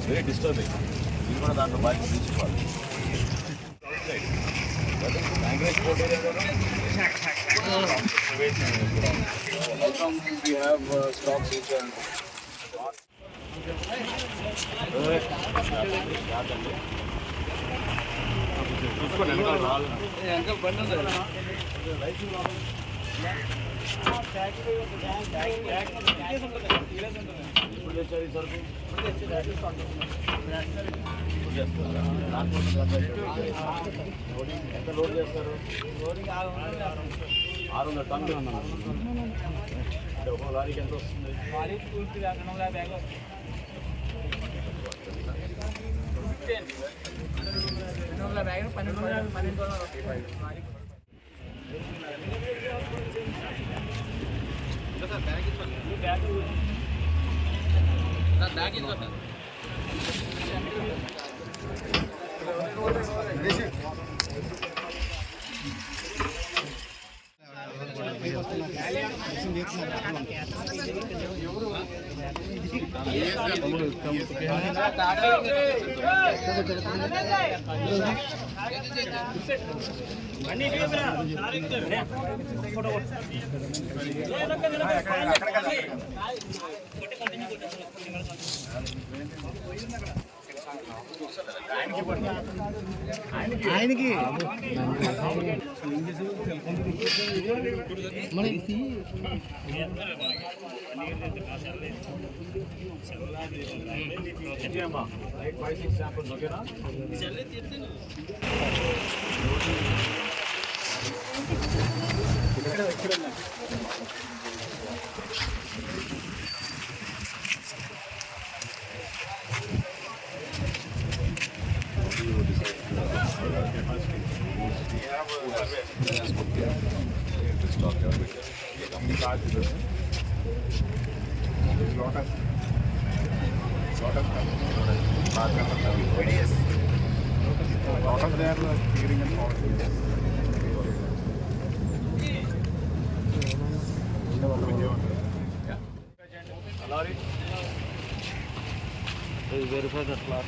Very disturbing. ఇది కూడా దాంట్లో బాధ్యత తీసుకోవాలి. ఎంత లోడ్ చేస్తారు? 600 టన్నులు అంటే ఒక లారీకి ఎంత వస్తుంది? లారీకి పూర్తి 250 బ్యాగులు వస్తుంది. 250 బ్యాగులు 12 వస్తాయి. ఆయనకి verify that lot.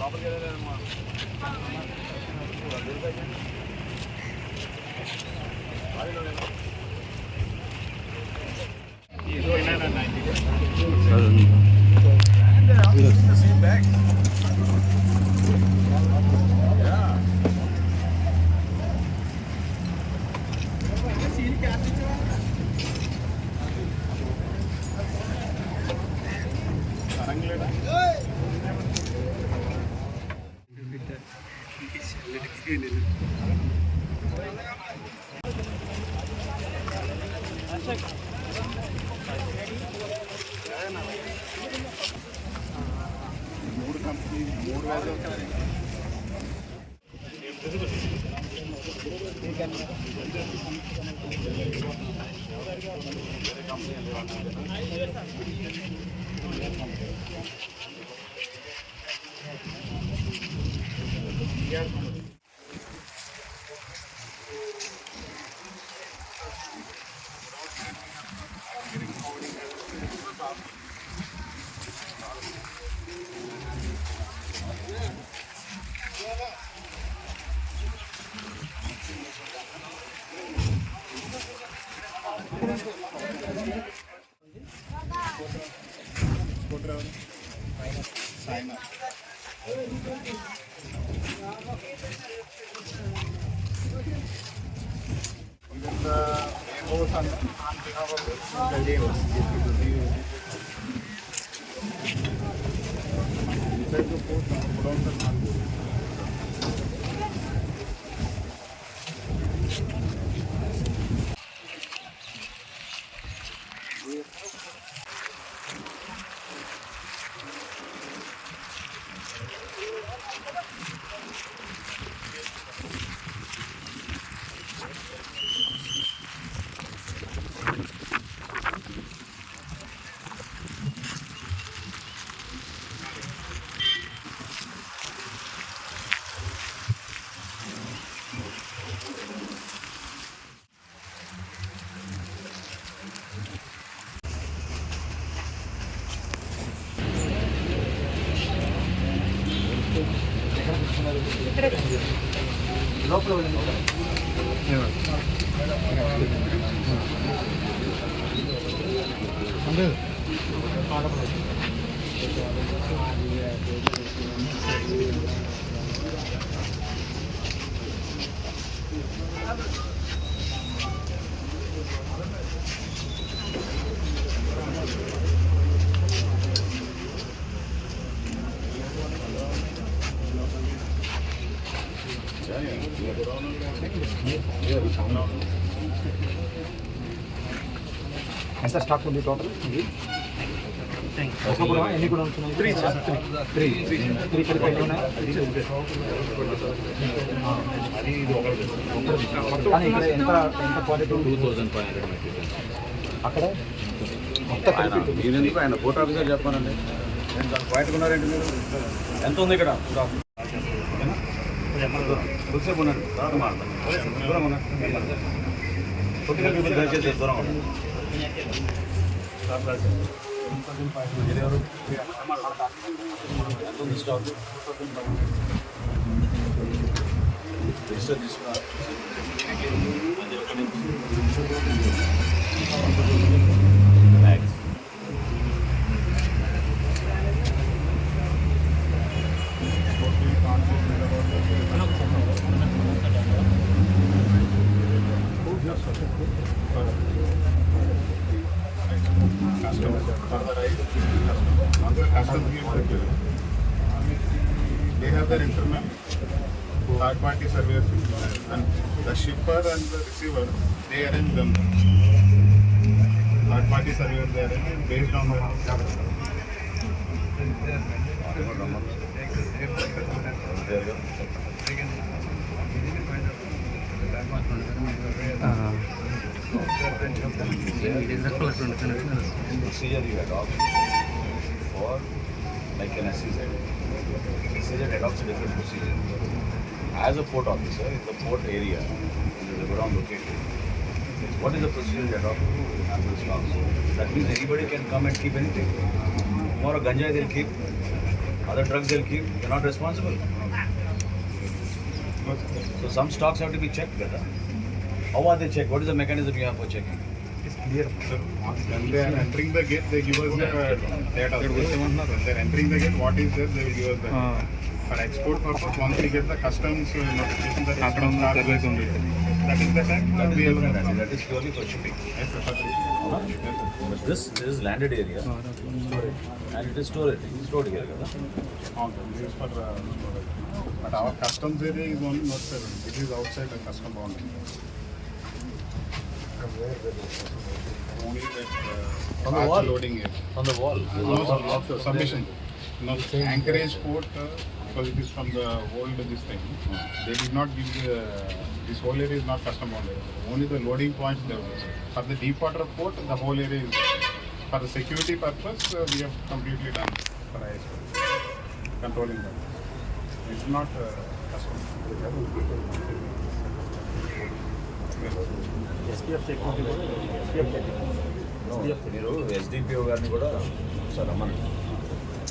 లోపలికి వెళ్ళలేదమ్మా. లోపల ఎంత స్టాక్ ఉంది టోటల్ ఇది ఎన్ని కూడా ఉంటున్నాయి? త్రీ కలిపి ఉన్నాయి. కానీ ఇక్కడ ఎంత ఎంత క్వాలిటీ? 2500 metric tons. అక్కడ మొత్తం ఎందుకు ఆయన పోర్ట్ ఆఫీసర్ చెప్పానండి. బయటకు ఉన్నారండి మీరు. ఎంత ఉంది ఇక్కడ స్టాక్? కొద్దిసేపు ఉన్నారు, తర్వాత మాట్లాడతాం. దూరం ఉన్నారు, దయచేసి దూరం ఉన్నారు. ఎంత ఉంది స్టాక్? రిజిస్టర్ తీసుకున్నారు. They have their internal third-party surveyors, and the shipper and the receiver, they arrange them. Third-party surveyors, they arrange based on the. Procedure you adopt for like an SEZ. SEZ adopts a different procedure. As a port officer in the port area, in the ground located, what is the procedure you adopt to handle stocks? That means anybody can come and keep anything. Tomorrow ganja they'll keep, other drugs they'll keep. You're not responsible. So some stocks have to be checked, brother. How are they checked? What is the mechanism you have for checking? When they are entering the gate, they give us the data. When they are entering the gate, what is there, they will give us the data. For export purpose, once we get the customs notification that that is the time we will get that. That is purely for shipping. Yes, sir. But this is landed area and it is stored here. This is for but our customs area is only not there. It is outside the custom boundary. Only that On the wall? loading area. On the wall. No, sir, submission. No, Anchorage port, because it is from the old this thing. They did not give the, this whole area is not custom boundary. Only the loading points there. For the deep water port, the whole area is there. For the security purpose, we have completely done for ISO. Controlling that. It's not custom. SPF security కూడా మీరు SDPO గారిని కూడా ఒకసారి రమ్మని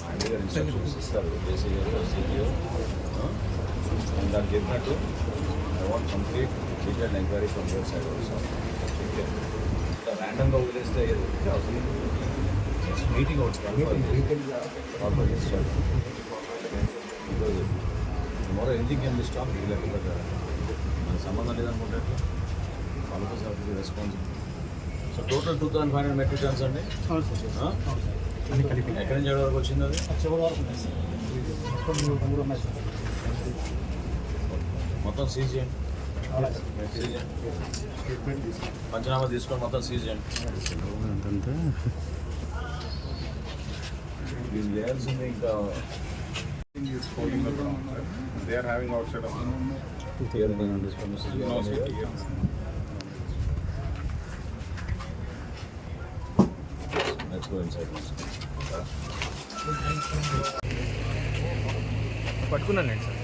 ఆయన గారు instructions ఇస్తారు జేసీ గారు సిపిఓ నేను దానికి చెప్పినట్టు I want complete detailed enquiry from your side also ర్యాండమ్గా వదిలేస్తే అవసరం నెక్స్ట్ మీటింగ్ ఒకటి కాన్ఫర్ చేస్తారు ఈరోజు tomorrow anything can be stop లేకపోతే మనకు సంబంధం లేదనుకుంటే వాళ్ళతో sir responsible. So total 2500 metric tons అండి. ఎక్కడి నుంచి ఎక్కడి వరకు వచ్చింది అది? మొత్తం సీజ్ చేయండి, పంచనామా తీసుకొని మొత్తం సీజ్ చేయండి. వీళ్ళు చేయాల్సింది ఇంకా Is holding the ground. They are having outside of the no city. Let's go inside. పట్టుకున్నాను సార్.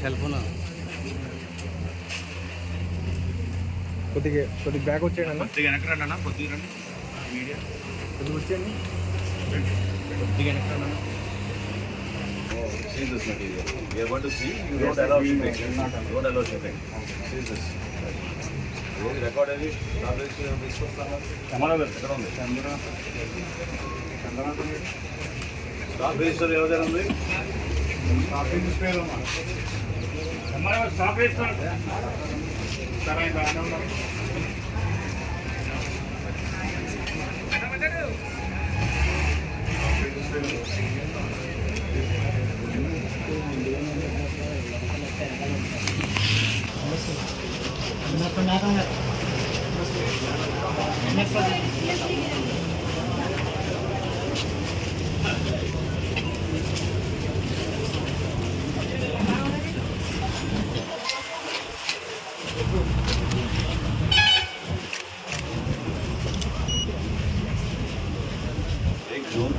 సెల్ ఫోన్ కొద్దిగా బ్యాక్ వచ్చేయండి అన్న. కొద్దిగా వెనక్కి రండి అన్న, కొద్దిగా రండి. మీడియా కొద్దిగా వచ్చేయండి. కొద్దిగా వెనక్కి రండి అన్న. See this material. We are going to see. You don't allow shipping. Don't allow shipping. See this. ఇది రికార్డ్ అది తీసుకొస్తాను. కెమెరా ఎక్కడ ఉంది? స్టాక్ రిజిస్టర్ ఎవరి దగ్గర ఉంది? స్టాక్ రిజిస్టర్ స్టాక్ రిజిస్టర్ సరే బాగానే ఉన్నాం. जून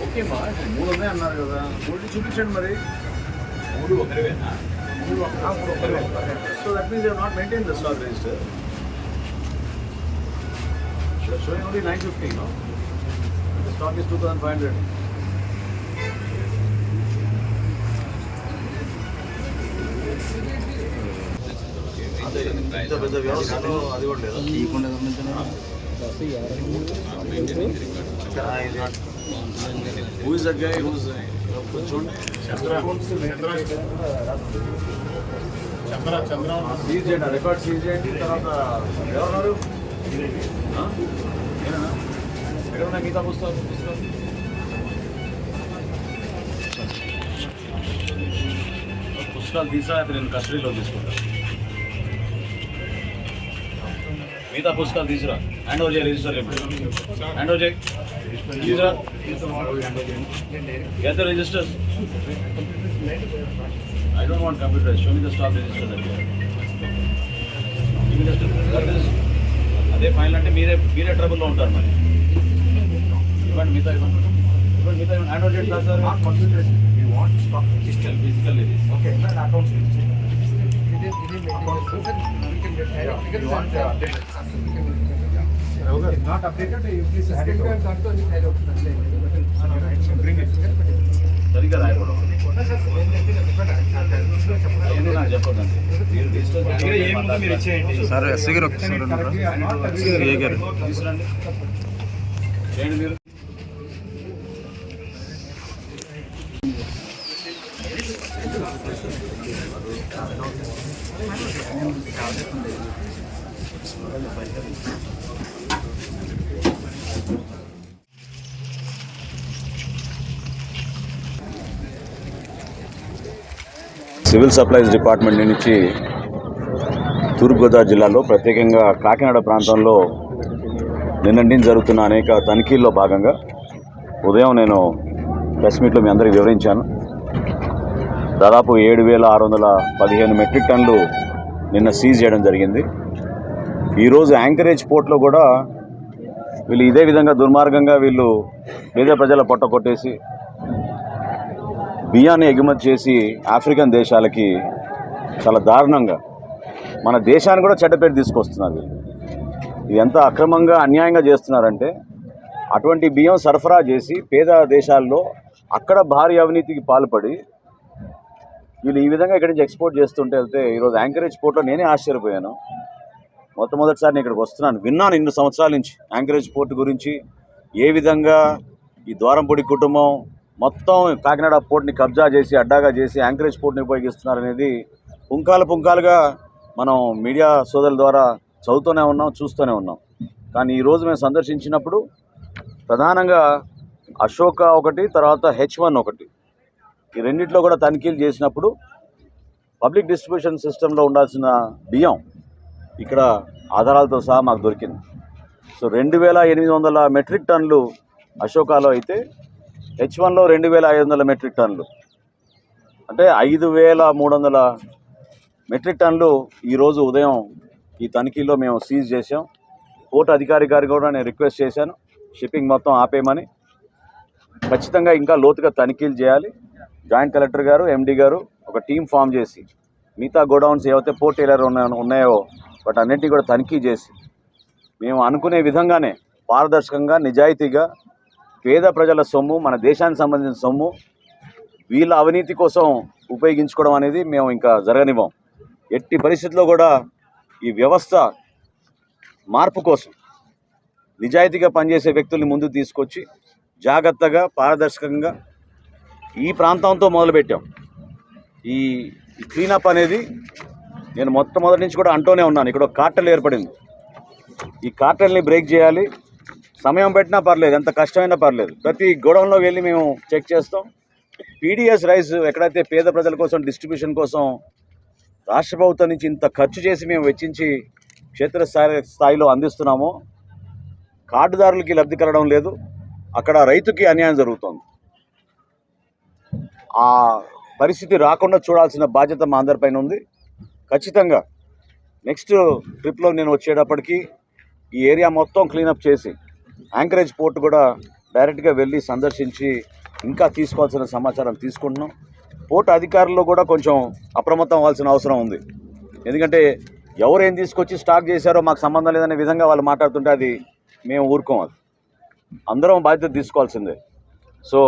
ఓకే మా మూడు ఉన్నాయి అన్నారు కదా, మూడు చూపించండి మరి. మూడు ఒకరివేనా? So that means you not maintain the stock register. Showing only 950. No? The stock is 2500. ఇంత పెద్ద వ్యవస్థలో అది కూడా లేదా? Who is that guy who's చూడండి సీజ్ చేయండి, రికార్డ్ సీజ్ చేయండి. తర్వాత ఎవరున్నారు? ఎక్కడ ఉన్నాయి గీతా పుస్తకాలు? పుస్తకాలు తీసా అయితే నేను కస్టడీలో తీసుకుంటాను. మిగతా పుస్తకాలు తీసుకురా, హ్యాండ్ ఓవర్ చేయాలి. రిజిస్టర్ హ్యాండ్ ఓవర్ చేయి, తీసుకురా. Get the registers. I don't want computers. Show me the stock register that you have. Give me the అదే ఫైల్ అంటే మీరే ట్రబుల్లో ఉంటారు మరి. ఇవ్వండి మిగతా, ఇవ్వండి హ్యాండ్ ఓవర్ చేయండి sir. Computer you want stock register physical ఇది. Okay sir, accounts you want update. It's not updated. You please add it. Bring it. సరిగ్గా రాయకూడదు. అవన్నీ నాకు చెప్పొద్దండి. మీరు రిజిస్టర్ ఏముందో మీరు ఇచ్చేయండి సార్. ఎస్సీ గారు ఒకసారి తీసుకురండి, చేయండి మీరు. సివిల్ సప్లైస్ డిపార్ట్మెంట్ నుంచి తూర్పుగోదావరి జిల్లాలో ప్రత్యేకంగా కాకినాడ ప్రాంతంలో నిన్నటి జరుగుతున్న అనేక తనిఖీల్లో భాగంగా ఉదయం నేను ప్రెస్ మీట్లో మీ అందరికీ వివరించాను. దాదాపు 7,615 మెట్రిక్ టన్నులు నిన్న సీజ్ చేయడం జరిగింది. ఈరోజు యాంకరేజ్ పోర్ట్లో కూడా వీళ్ళు ఇదే విధంగా దుర్మార్గంగా వీళ్ళు పేద ప్రజల పొట్ట కొట్టేసి బియ్యాన్ని ఎగుమతి చేసి ఆఫ్రికన్ దేశాలకి చాలా దారుణంగా మన దేశాన్ని కూడా చెడ్డ పేరు తీసుకొస్తున్నారు. ఇది ఎంత అక్రమంగా అన్యాయంగా చేస్తున్నారంటే అటువంటి బియ్యం సరఫరా చేసి పేద దేశాల్లో అక్కడ భారీ అవినీతికి పాల్పడి వీళ్ళు ఈ విధంగా ఇక్కడి నుంచి ఎక్స్పోర్ట్ చేస్తుంటే వెళ్తే ఈరోజు యాంకరేజ్ పోర్ట్లో నేనే ఆశ్చర్యపోయాను. మొట్టమొదటిసారి నేను ఇక్కడికి వస్తున్నాను, విన్నాను ఇన్ని సంవత్సరాల నుంచి యాంకరేజ్ పోర్ట్ గురించి, ఏ విధంగా ఈ ద్వారంపూడి కుటుంబం మొత్తం కాకినాడ పోర్ట్ని కబ్జా చేసి అడ్డాగా చేసి యాంకరేజ్ పోర్ట్ని ఉపయోగిస్తున్నారనేది పుంకాలుగా మనం మీడియా సోదరుల ద్వారా చదువుతూనే ఉన్నాం, చూస్తూనే ఉన్నాం. కానీ ఈరోజు మేము సందర్శించినప్పుడు ప్రధానంగా అశోక ఒకటి, తర్వాత H1 ఒకటి, ఈ రెండిట్లో కూడా తనిఖీలు చేసినప్పుడు పబ్లిక్ డిస్ట్రిబ్యూషన్ సిస్టంలో ఉండాల్సిన బియ్యం ఇక్కడ ఆధారాలతో సహా మాకు దొరికింది. సో 2800 మెట్రిక్ టన్నులు అశోకాలో అయితే H1లో 2500 మెట్రిక్ టన్నులు, అంటే 5300 మెట్రిక్ టన్నులు ఈరోజు ఉదయం ఈ తనిఖీలో మేము సీజ్ చేసాం. పోర్ట్ అధికారి గారు కూడా నేను రిక్వెస్ట్ చేశాను షిప్పింగ్ మొత్తం ఆపేయమని. ఖచ్చితంగా ఇంకా లోతుగా తనిఖీలు చేయాలి. జాయింట్ కలెక్టర్ గారు, MD గారు ఒక టీం ఫామ్ చేసి మిగతా గోడౌన్స్ ఏవైతే పోర్ట్ ఏరియాలో ఉన్నాయో వాటి అన్నింటినీ కూడా తనిఖీ చేసి మేము అనుకునే విధంగానే పారదర్శకంగా నిజాయితీగా పేద ప్రజల సొమ్ము, మన దేశానికి సంబంధించిన సొమ్ము వీళ్ళ అవినీతి కోసం ఉపయోగించుకోవడం అనేది మేము ఇంకా జరగనివ్వం. ఎట్టి పరిస్థితుల్లో కూడా ఈ వ్యవస్థ మార్పు కోసం నిజాయితీగా పనిచేసే వ్యక్తుల్ని ముందుకు తీసుకొచ్చి జాగ్రత్తగా పారదర్శకంగా ఈ ప్రాంతంతో మొదలుపెట్టాం. ఈ క్లీనప్ అనేది నేను మొట్టమొదటి నుంచి కూడా అంటూనే ఉన్నాను. ఇక్కడ ఒక కార్టెల్ ఏర్పడింది, ఈ కార్టెల్ని బ్రేక్ చేయాలి. సమయం పెట్టినా పర్లేదు, ఎంత కష్టమైనా పర్లేదు, ప్రతి గోడౌన్లో వెళ్ళి మేము చెక్ చేస్తాం. PDS రైస్ ఎక్కడైతే పేద ప్రజల కోసం డిస్ట్రిబ్యూషన్ కోసం రాష్ట్ర ప్రభుత్వం నుంచి ఇంత ఖర్చు చేసి మేము వెచ్చించి క్షేత్రస్థాయిలో అందిస్తున్నామో కార్డుదారులకి లబ్ధి కలగడం లేదు, అక్కడ రైతుకి అన్యాయం జరుగుతుంది. ఆ పరిస్థితి రాకుండా చూడాల్సిన బాధ్యత మా అందరిపైన ఉంది. ఖచ్చితంగా నెక్స్ట్ ట్రిప్లో నేను వచ్చేటప్పటికి ఈ ఏరియా మొత్తం క్లీనప్ చేసి యాంకరేజ్ పోర్ట్ కూడా డైరెక్ట్గా వెళ్ళి సందర్శించి ఇంకా తీసుకోవాల్సిన సమాచారం తీసుకుంటున్నాం. పోర్ట్ అధికారులు కూడా కొంచెం అప్రమత్తం అవ్వాల్సిన అవసరం ఉంది. ఎందుకంటే ఎవరు ఏం తీసుకొచ్చి స్టాక్ చేశారో మాకు సంబంధం లేదనే విధంగా వాళ్ళు మాట్లాడుతుంటే అది మేము ఊరుకోవాలి. అందరం బాధ్యత తీసుకోవాల్సిందే. సో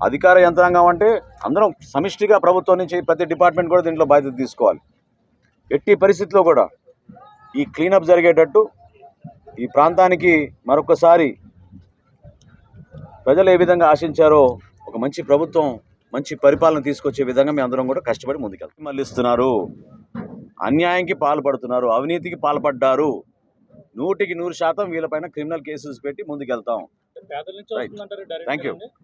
అధికార యంత్రాంగం అంటే అందరం సమిష్టిగా ప్రభుత్వం నుంచి ప్రతి డిపార్ట్మెంట్ కూడా దీంట్లో బాధ్యత తీసుకోవాలి. ఎట్టి పరిస్థితుల్లో కూడా ఈ క్లీనప్ జరిగేటట్టు ఈ ప్రాంతానికి మరొకసారి ప్రజలు ఏ విధంగా ఆశించారో ఒక మంచి ప్రభుత్వం, మంచి పరిపాలన తీసుకొచ్చే విధంగా మేము అందరం కూడా కష్టపడి ముందుకెళ్తాం. మళ్ళిస్తున్నారు, అన్యాయంకి పాల్పడుతున్నారు, అవినీతికి పాల్పడ్డారు, 100% వీళ్ళపైన క్రిమినల్ కేసెస్ పెట్టి ముందుకెళ్తాం. పేదల నుంచి వస్తుందంటారు థ్యాంక్ యూ. డైరెక్ట్